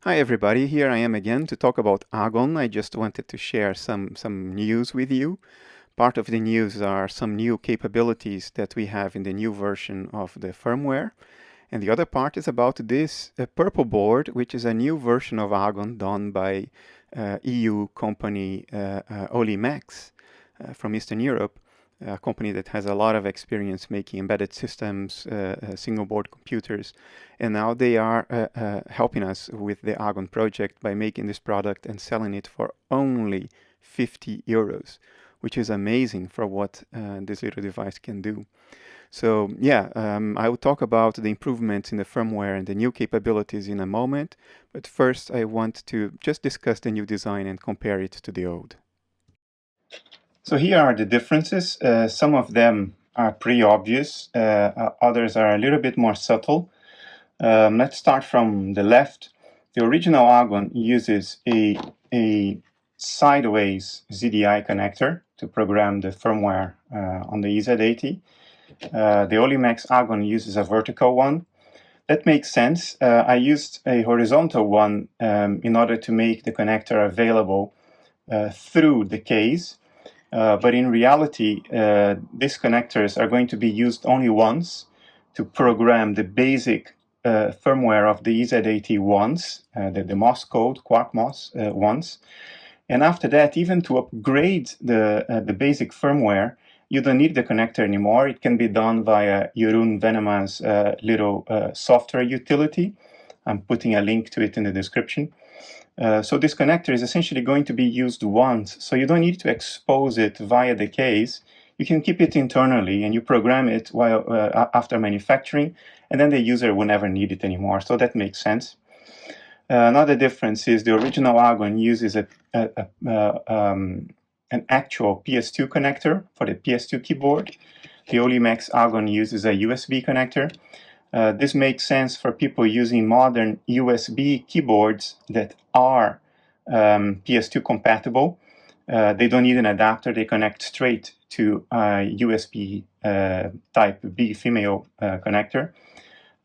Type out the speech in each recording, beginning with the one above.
Hi everybody, here I am again to talk about Agon. I just wanted to share some news with you. Part of the news are some new capabilities that we have in the new version of the firmware. And the other part is about this purple board, which is a new version of Agon done by EU company Olimex from Eastern Europe, a company that has a lot of experience making embedded systems, single board computers. And now they are helping us with the Agon project by making this product and selling it for only 50 euros, which is amazing for what this little device can do. So yeah, I will talk about the improvements in the firmware and the new capabilities in a moment, but first I want to just discuss the new design and compare it to the old. So here are the differences. Some of them are pretty obvious, others are a little bit more subtle. Let's start from the left. The original Agon uses a sideways ZDI connector to program the firmware on the EZ80. The Olimex Agon uses a vertical one. That makes sense. I used a horizontal one in order to make the connector available through the case. But in reality, these connectors are going to be used only once to program the basic firmware of the EZ80 once, the MOS code, Quark MOS once. And after that, even to upgrade the basic firmware, you don't need the connector anymore. It can be done via Jeroen Venema's little software utility. I'm putting a link to it in the description. So this connector is essentially going to be used once, so you don't need to expose it via the case. You can keep it internally and you program it while after manufacturing, and then the user will never need it anymore, so that makes sense. Another difference is the original Agon uses an actual PS2 connector for the PS2 keyboard. The Olimex Agon uses a USB connector. This makes sense for people using modern USB keyboards that are PS2 compatible. They don't need an adapter, they connect straight to a USB type B female connector.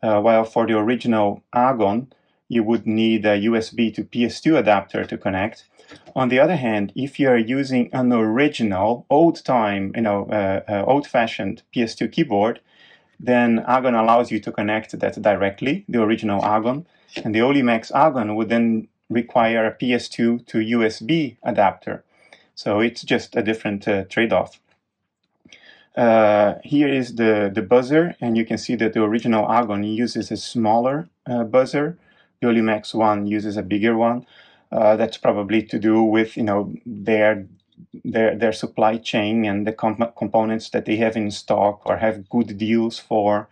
While for the original Agon, you would need a USB to PS2 adapter to connect. On the other hand, if you are using an original, old-time, old-fashioned PS2 keyboard, then Agon allows you to connect that directly, the original Agon, and the Olimex Agon would then require a PS2 to USB adapter. So it's just a different trade-off. Here is the buzzer, and you can see that the original Agon uses a smaller buzzer. The Olimex one uses a bigger one. That's probably to do with their supply chain and the components that they have in stock or have good deals for.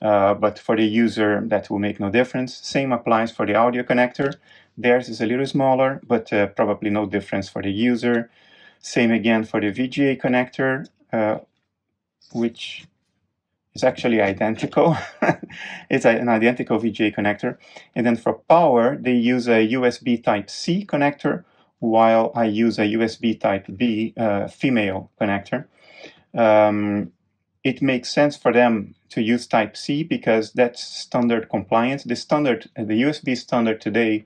But for the user, that will make no difference. Same applies for the audio connector. Theirs is a little smaller, but probably no difference for the user. Same again for the VGA connector, which is actually identical. It's an identical VGA connector. And then for power, they use a USB Type-C connector, while I use a USB Type-B female connector. It makes sense for them to use Type-C because that's standard compliance. The USB standard today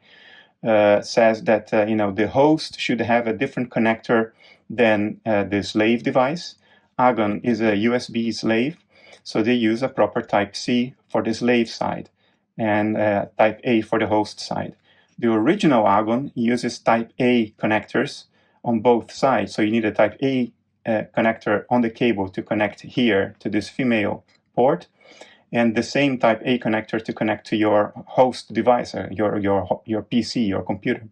says that the host should have a different connector than the slave device. Agon is a USB slave, so they use a proper Type-C for the slave side and Type-A for the host side. The original Agon uses Type-A connectors on both sides, so you need a Type-A connector on the cable to connect here to this female port, and the same Type-A connector to connect to your host device, your PC, your computer.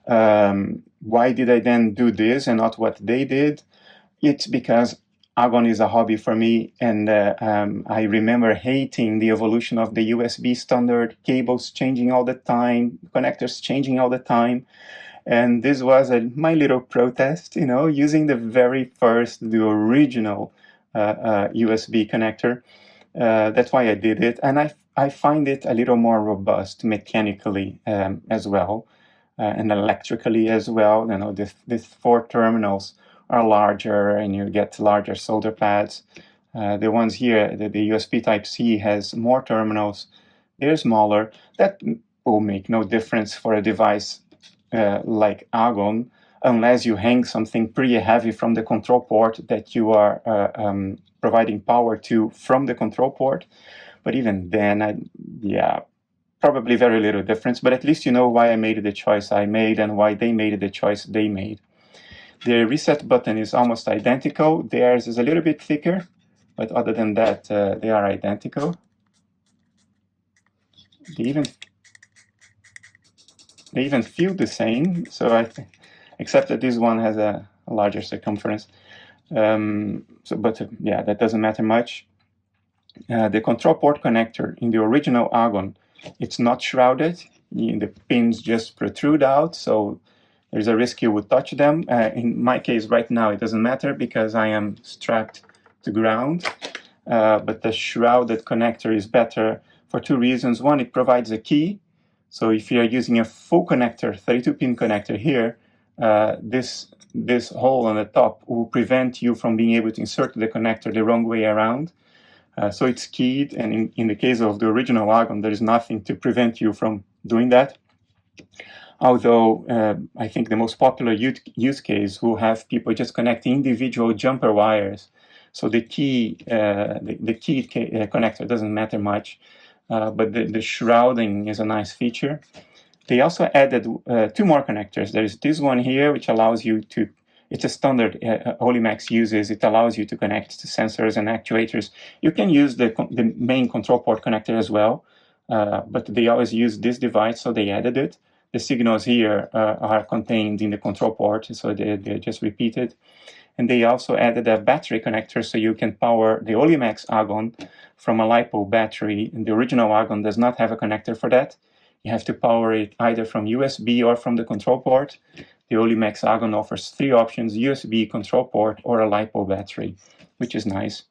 Why did I then do this and not what they did? It's because Agon is a hobby for me, and I remember hating the evolution of the USB standard, cables changing all the time, connectors changing all the time. And this was my little protest, using the very first, the original USB connector. That's why I did it. And I find it a little more robust mechanically as well, and electrically as well. These 4 terminals are larger, and you get larger solder pads. The ones here, the USB Type-C has more terminals. They're smaller. That will make no difference for a device like Agon, unless you hang something pretty heavy from the control port that you are providing power to from the control port. But even then, probably very little difference. But at least you know why I made the choice I made and why they made the choice they made. The reset button is almost identical. Theirs is a little bit thicker, but other than that, they are identical. They even feel the same. So except that this one has a larger circumference. That doesn't matter much. The control port connector in the original Agon, it's not shrouded. The pins just protrude out, so there's a risk you would touch them. In my case right now, it doesn't matter because I am strapped to ground. But the shrouded connector is better for two reasons. One, it provides a key. So if you're using a full connector, 32-pin connector here, this hole on the top will prevent you from being able to insert the connector the wrong way around. So it's keyed, and in the case of the original Agon, there is nothing to prevent you from doing that. Although I think the most popular use case will have people just connecting individual jumper wires. So the key connector doesn't matter much, but the shrouding is a nice feature. They also added two more connectors. There's this one here, which allows you to, it's a standard Olimex uses. It allows you to connect to sensors and actuators. You can use the main control port connector as well, but they always use this device, so they added it. The signals here are contained in the control port, so they're just repeated. And they also added a battery connector, so you can power the Olimex Agon from a LiPo battery. And the original Agon does not have a connector for that. You have to power it either from USB or from the control port. The Olimex Agon offers three options: USB, control port, or a LiPo battery, which is nice.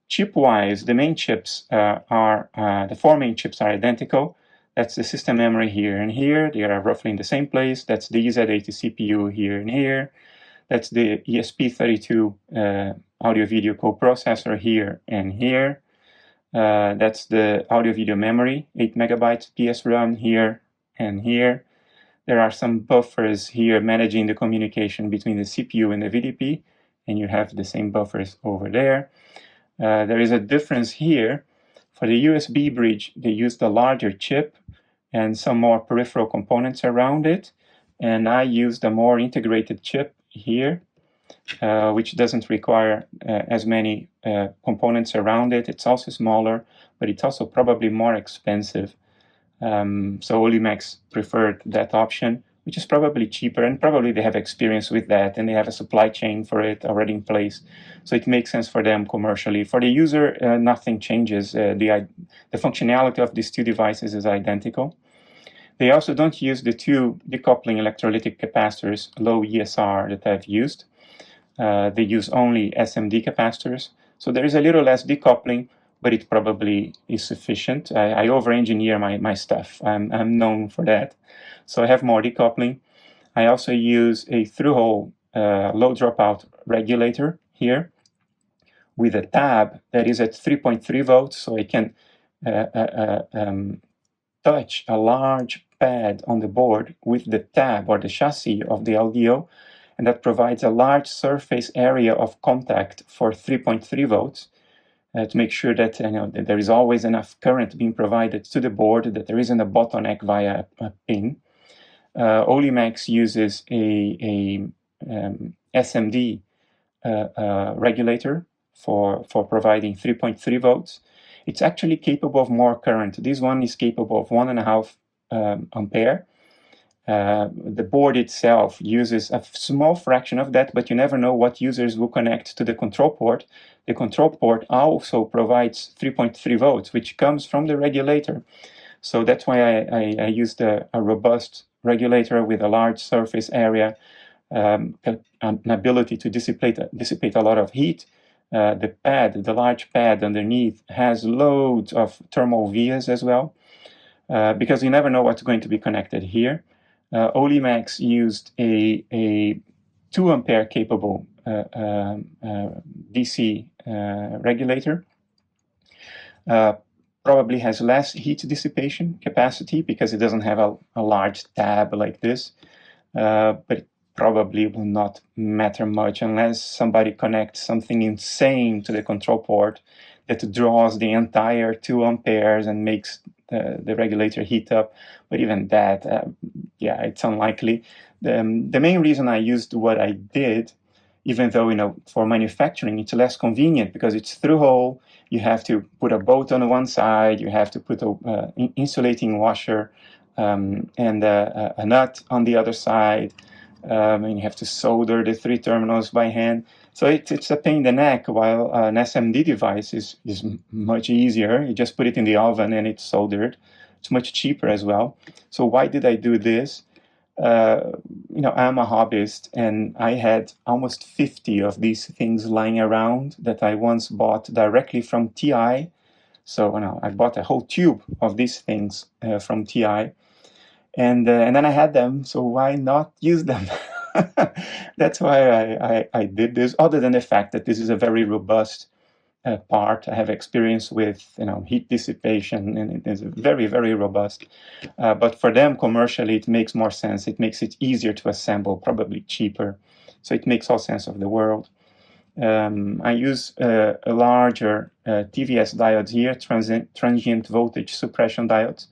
Chip-wise, the main chips the four main chips are identical. That's the system memory here and here. They are roughly in the same place. That's the EZ80 CPU here and here. That's the ESP32 audio-video coprocessor here and here. That's the audio-video memory, 8 megabytes PSRAM here and here. There are some buffers here managing the communication between the CPU and the VDP, and you have the same buffers over there. There is a difference here. For the USB bridge, they used a larger chip and some more peripheral components around it. And I used a more integrated chip here, which doesn't require as many components around it. It's also smaller, but it's also probably more expensive. So Olimex preferred that option, which is probably cheaper, and probably they have experience with that, and they have a supply chain for it already in place. So it makes sense for them commercially. For the user, nothing changes. The functionality of these two devices is identical. They also don't use the two decoupling electrolytic capacitors, low ESR, that I've used. They use only SMD capacitors. So there is a little less decoupling, but it probably is sufficient. I over-engineer my stuff. I'm known for that. So I have more decoupling. I also use a through-hole low dropout regulator here with a tab that is at 3.3 volts, so I can touch a large pad on the board with the tab or the chassis of the LDO, and that provides a large surface area of contact for 3.3 volts to make sure that, that there is always enough current being provided to the board, that there isn't a bottleneck via a pin. Olimex uses a SMD regulator for providing 3.3 volts. It's actually capable of more current. This one is capable of 1.5 ampere. The board itself uses a small fraction of that, but you never know what users will connect to the control port. The control port also provides 3.3 volts, which comes from the regulator. So that's why I used a robust regulator with a large surface area, an ability to dissipate a lot of heat. The large pad underneath has loads of thermal vias as well, because you never know what's going to be connected here. Olimex used a 2 ampere capable DC regulator. probably has less heat dissipation capacity because it doesn't have a large tab like this, but it probably will not matter much unless somebody connects something insane to the control port that draws the entire 2 amperes and makes the regulator heat up. But even that, yeah, it's unlikely. The main reason I used what I did, even though, for manufacturing, it's less convenient because it's through hole. You have to put a bolt on one side, you have to put a insulating washer and a nut on the other side, and you have to solder the 3 terminals by hand. So it's a pain in the neck, while an SMD device is much easier. You just put it in the oven and it's soldered. It's much cheaper as well. So why did I do this? I'm a hobbyist, and I had almost 50 of these things lying around that I once bought directly from TI. So I bought a whole tube of these things from TI, and then I had them. So why not use them? That's why I did this. Other than the fact that this is a very robust part, I have experience with heat dissipation, and it is very, very robust. But for them, commercially, it makes more sense. It makes it easier to assemble, probably cheaper. So it makes all sense of the world. I use a larger TVS diodes here, transient voltage suppression diodes,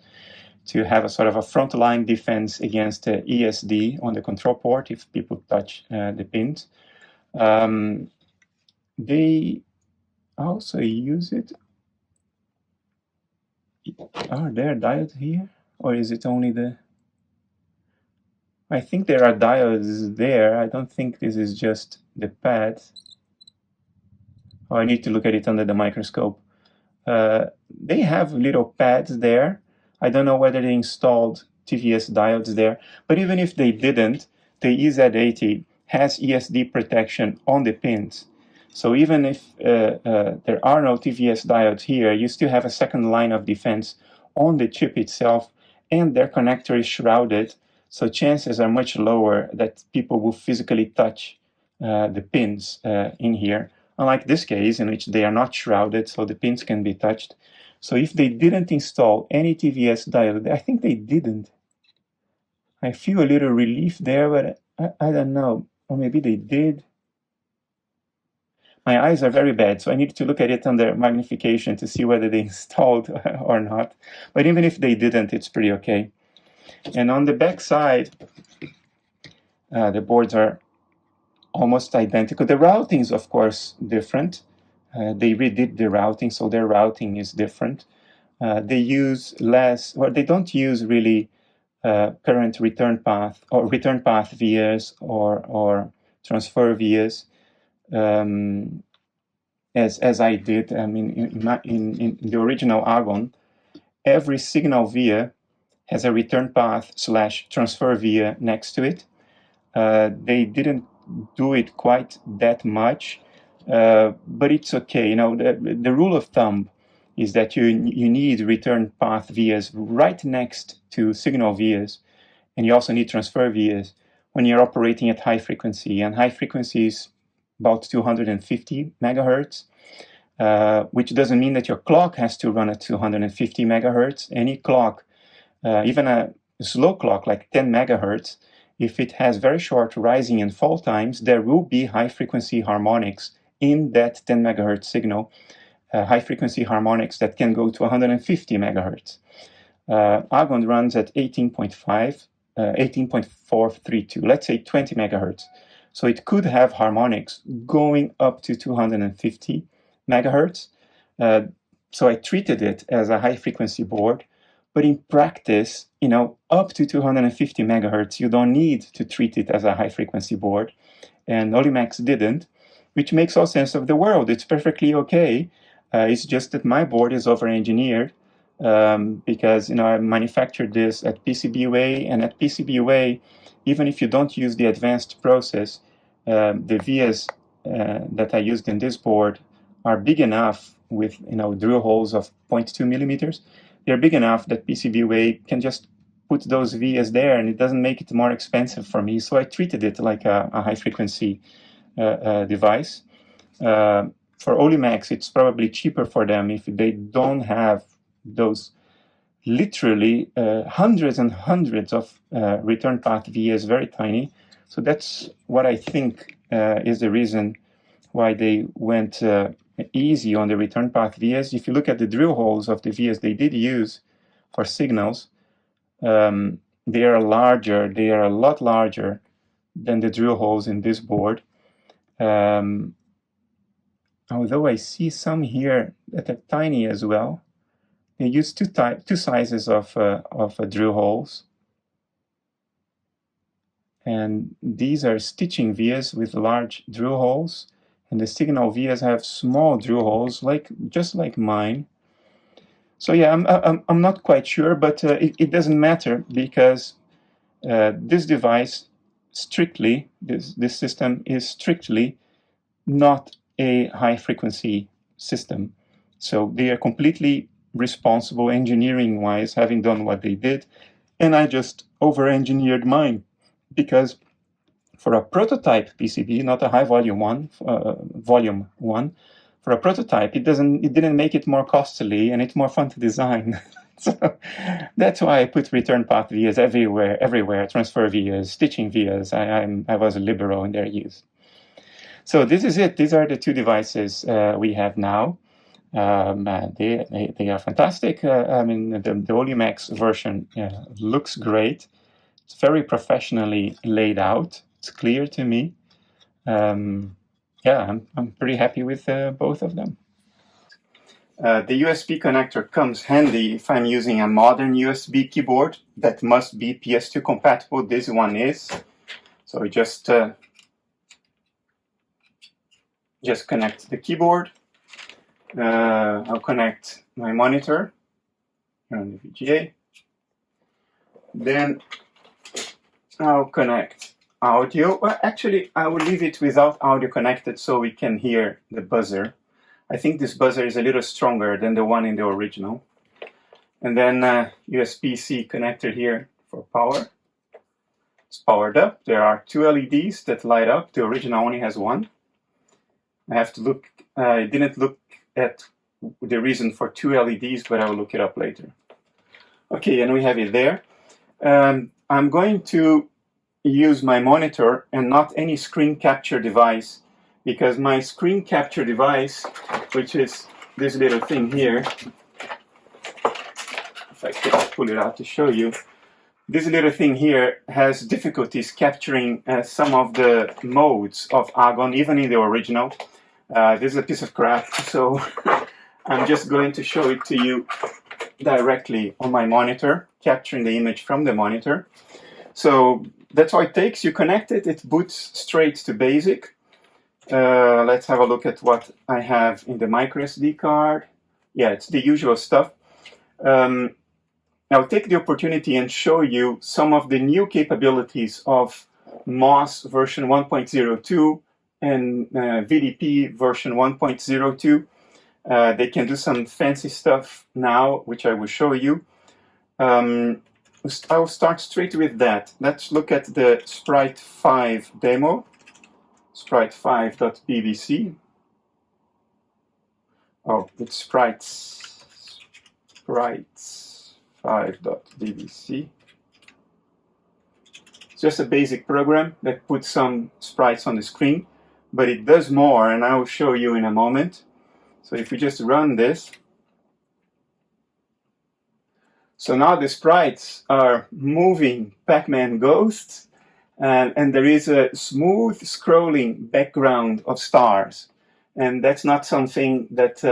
to have a sort of a frontline defense against ESD on the control port if people touch the pins. They also use it. Are there diodes here? Or is it only the... I think there are diodes there. I don't think this is just the pads. Oh, I need to look at it under the microscope. They have little pads there. I don't know whether they installed TVS diodes there, but even if they didn't, the EZ80 has ESD protection on the pins. So even if there are no TVS diodes here, you still have a second line of defense on the chip itself, and their connector is shrouded, so chances are much lower that people will physically touch the pins in here. Unlike this case, in which they are not shrouded, so the pins can be touched. So if they didn't install any TVS diode, I think they didn't. I feel a little relief there, but I don't know. Or maybe they did. My eyes are very bad, so I need to look at it under magnification to see whether they installed or not. But even if they didn't, it's pretty okay. And on the back side, the boards are almost identical. The routing is, of course, different. They redid the routing, so their routing is different. They use less, or they don't use really current return path or return path vias or transfer vias as I did. I mean, in the original Agon, every signal via has a return path / transfer via next to it. They didn't do it quite that much, but it's okay. The rule of thumb is that you need return path vias right next to signal vias, and you also need transfer vias when you're operating at high frequency. And high frequency is about 250 megahertz, which doesn't mean that your clock has to run at 250 megahertz. Any clock, even a slow clock like 10 megahertz, if it has very short rising and fall times, there will be high-frequency harmonics in that 10 megahertz signal, high-frequency harmonics that can go to 150 megahertz. Agon runs at 18.432, let's say 20 megahertz. So it could have harmonics going up to 250 megahertz. So I treated it as a high-frequency board. But in practice, up to 250 megahertz, you don't need to treat it as a high-frequency board. And Olimex didn't, which makes all sense of the world. It's perfectly okay. It's just that my board is over-engineered because I manufactured this at PCBWay, and at PCBWay, even if you don't use the advanced process, the vias that I used in this board are big enough with drill holes of 0.2 millimeters. They're big enough that PCBWay can just put those vias there, and it doesn't make it more expensive for me. So I treated it like a high-frequency device. For Olimex, it's probably cheaper for them if they don't have those literally hundreds and hundreds of return path vias, very tiny. So that's what I think is the reason why they went easy on the return path vias. If you look at the drill holes of the vias they did use for signals, they are larger, they are a lot larger than the drill holes in this board. Although I see some here that are tiny as well. They use two sizes of drill holes. And these are stitching vias with large drill holes. And the signal vias have small drill holes, just like mine. So yeah, I'm not quite sure, but it doesn't matter because this device strictly, this system is strictly not a high frequency system. So they are completely responsible engineering-wise, having done what they did, and I just over-engineered mine because for a prototype PCB, not a high volume one, for a prototype, it didn't make it more costly, and it's more fun to design. So that's why I put return path vias everywhere, transfer vias, stitching vias. I was a liberal in their use. So this is it. These are the two devices we have now. They are fantastic. I mean, the Olimex version looks great. It's very professionally laid out. It's clear to me. Yeah, I'm pretty happy with both of them. The USB connector comes handy if I'm using a modern USB keyboard that must be PS2 compatible. This one is. So just connect the keyboard. I'll connect my monitor on the VGA. Then I'll connect audio. Well, actually, I will leave it without audio connected so we can hear the buzzer. I think this buzzer is a little stronger than the one in the original. And then USB-C connector here for power. It's powered up. There are two LEDs that light up. The original only has one. I have to look. I didn't look at the reason for two LEDs, but I will look it up later. Okay, and we have it there. I'm going to use my monitor and not any screen capture device, because my screen capture device, which is this little thing here, if I can pull it out to show you, this little thing here has difficulties capturing some of the modes of Agon, even in the original. This is a piece of crap, so I'm just going to show it to you directly on my monitor, capturing the image from the monitor. So that's all it takes. You connect it, it boots straight to BASIC. Let's have a look at what I have in the micro SD card. Yeah, it's the usual stuff. I'll take the opportunity and show you some of the new capabilities of MOS version 1.02 and VDP version 1.02. They can do some fancy stuff now, which I will show you. I'll start straight with that. Let's look at the Sprite 5 demo, sprite5.bbc. Oh, it's sprites5.bbc. It's just a basic program that puts some sprites on the screen, but it does more, and I will show you in a moment. So if we just run this, so now the sprites are moving Pac-Man ghosts, and there is a smooth scrolling background of stars. And that's not something that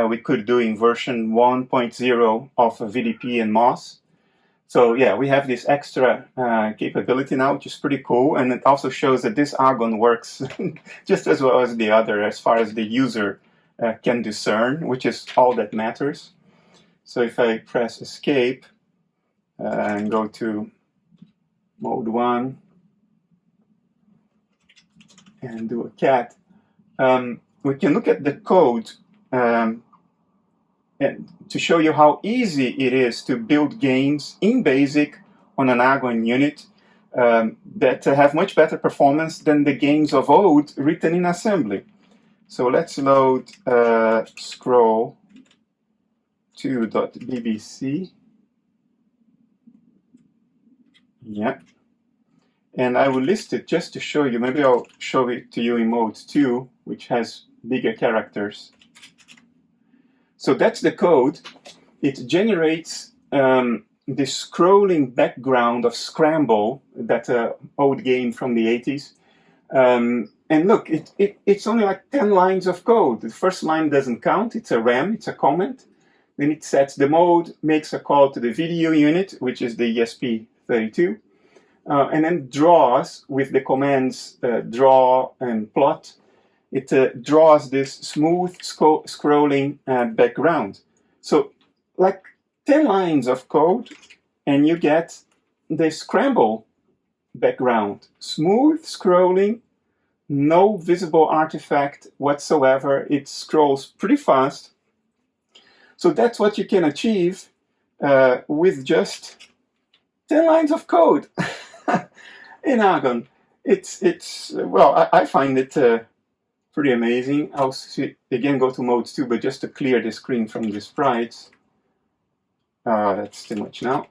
we could do in version 1.0 of VDP and MOS. So yeah, we have this extra capability now, which is pretty cool. And it also shows that this Agon works just as well as the other, as far as the user can discern, which is all that matters. So if I press escape and go to mode 1 and do a cat, we can look at the code and to show you how easy it is to build games in BASIC on an Agon unit that have much better performance than the games of old written in assembly. So let's load scroll mode2.bbc. Yeah. And I will list it just to show you. Maybe I'll show it to you in mode 2, which has bigger characters. So that's the code. It generates this scrolling background of Scramble, that old game from the 80s. And look, it's only like 10 lines of code. The first line doesn't count. It's a RAM, it's a comment. Then it sets the mode, makes a call to the video unit, which is the ESP32, and then draws with the commands draw and plot. It draws this smooth scrolling background. So like 10 lines of code, and you get the Scramble background. Smooth scrolling, no visible artifact whatsoever. It scrolls pretty fast. So that's what you can achieve with just 10 lines of code in Agon. Well, I find it pretty amazing. I'll again go to mode 2, but just to clear the screen from the sprites. That's too much now.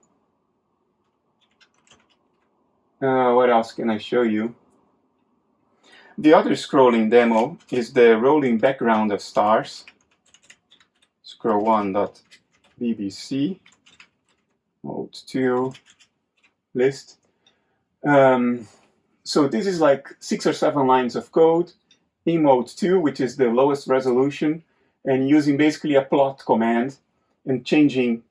What else can I show you? The other scrolling demo is the rolling background of stars. Scroll1.bbc, mode 2, list. So this is like 6 or 7 lines of code in mode 2, which is the lowest resolution, and using basically a plot command and changing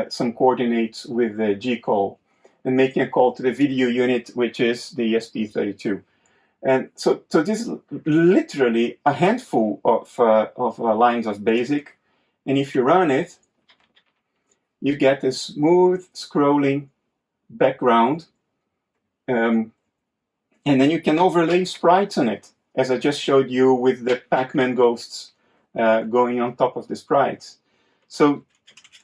some coordinates with the G-call and making a call to the video unit, which is the ESP32. And so this is literally a handful of lines of BASIC. And if you run it, you get a smooth scrolling background. And then you can overlay sprites on it, as I just showed you with the Pac-Man ghosts going on top of the sprites. So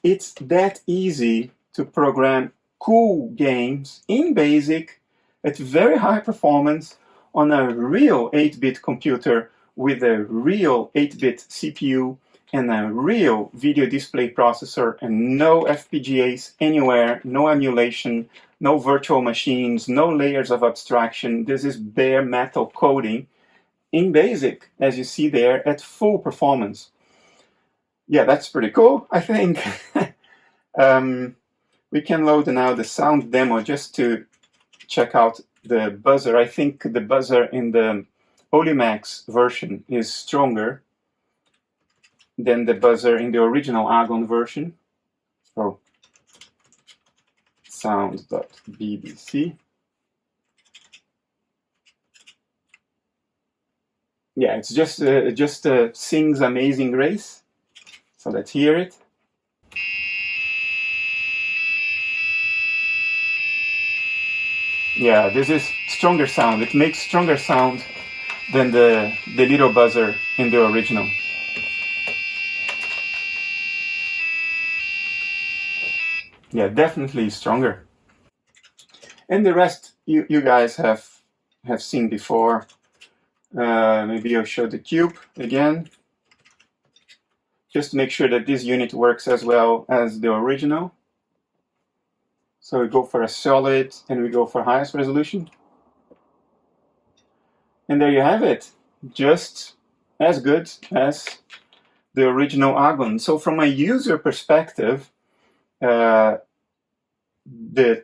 it's that easy to program cool games in BASIC at very high performance on a real 8-bit computer with a real 8-bit CPU and a real video display processor, and no FPGAs anywhere, no emulation, no virtual machines, no layers of abstraction. This is bare metal coding in BASIC, as you see there, at full performance. Yeah, that's pretty cool, I think. We can load now the sound demo just to check out the buzzer. I think the buzzer in the Olimex version is stronger than the buzzer in the original Agon version. So, sound.bbc. Yeah, it's just sings Amazing Grace. So let's hear it. Yeah, this is stronger sound. It makes stronger sound than the little buzzer in the original. Yeah, definitely stronger. And the rest you guys have seen before. Maybe I'll show the cube again, just to make sure that this unit works as well as the original. So we go for a solid and we go for highest resolution. And there you have it, just as good as the original Agon. So from a user perspective, the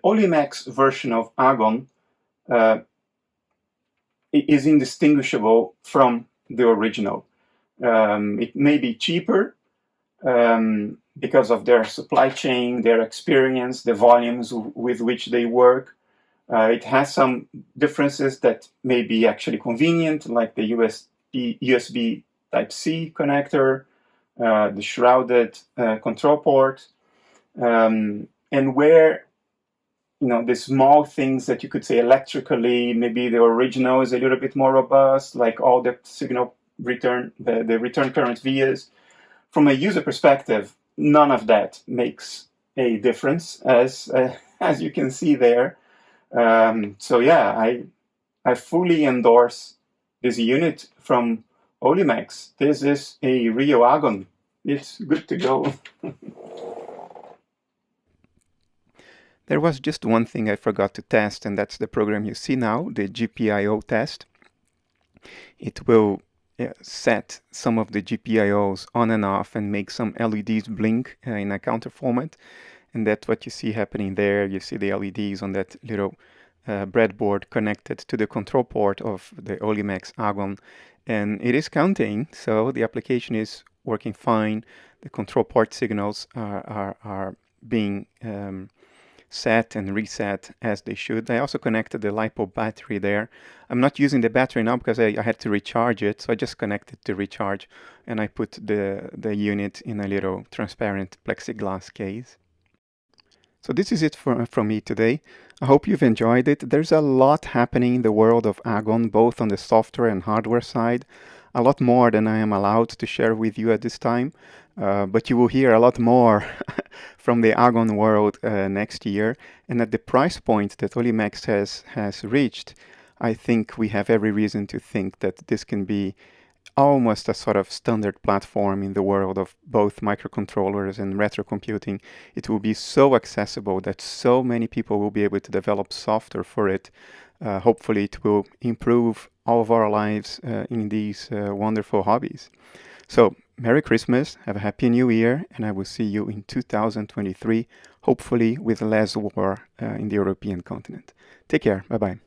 Olimex version of Agon is indistinguishable from the original. It may be cheaper because of their supply chain, their experience, the volumes with which they work. It has some differences that may be actually convenient, like the USB Type-C connector, the shrouded control port, and where the small things that you could say electrically, maybe the original is a little bit more robust, like all the signal return, the return current vias. From a user perspective, none of that makes a difference, as you can see there. So yeah, I fully endorse this unit from Olimex. This is a real Agon. It's good to go. There was just one thing I forgot to test, and that's the program you see now, the GPIO test. It will set some of the GPIOs on and off and make some LEDs blink in a counter format. And that's what you see happening there. You see the LEDs on that little breadboard connected to the control port of the Olimex Agon. And it is counting, so the application is working fine. The control port signals are being set and reset as they should. I also connected the LiPo battery there. I'm not using the battery now because I had to recharge it, so I just connected to recharge, and I put the unit in a little transparent plexiglass case. So this is it from me today. I hope you've enjoyed it. There's a lot happening in the world of Agon, both on the software and hardware side. A lot more than I am allowed to share with you at this time. But you will hear a lot more from the Agon world next year. And at the price point that Olimex has reached, I think we have every reason to think that this can be almost a sort of standard platform in the world of both microcontrollers and retro computing. It will be so accessible that so many people will be able to develop software for it. Hopefully it will improve all of our lives in these wonderful hobbies. So, Merry Christmas, have a Happy New Year, and I will see you in 2023, hopefully with less war in the European continent. Take care, bye-bye.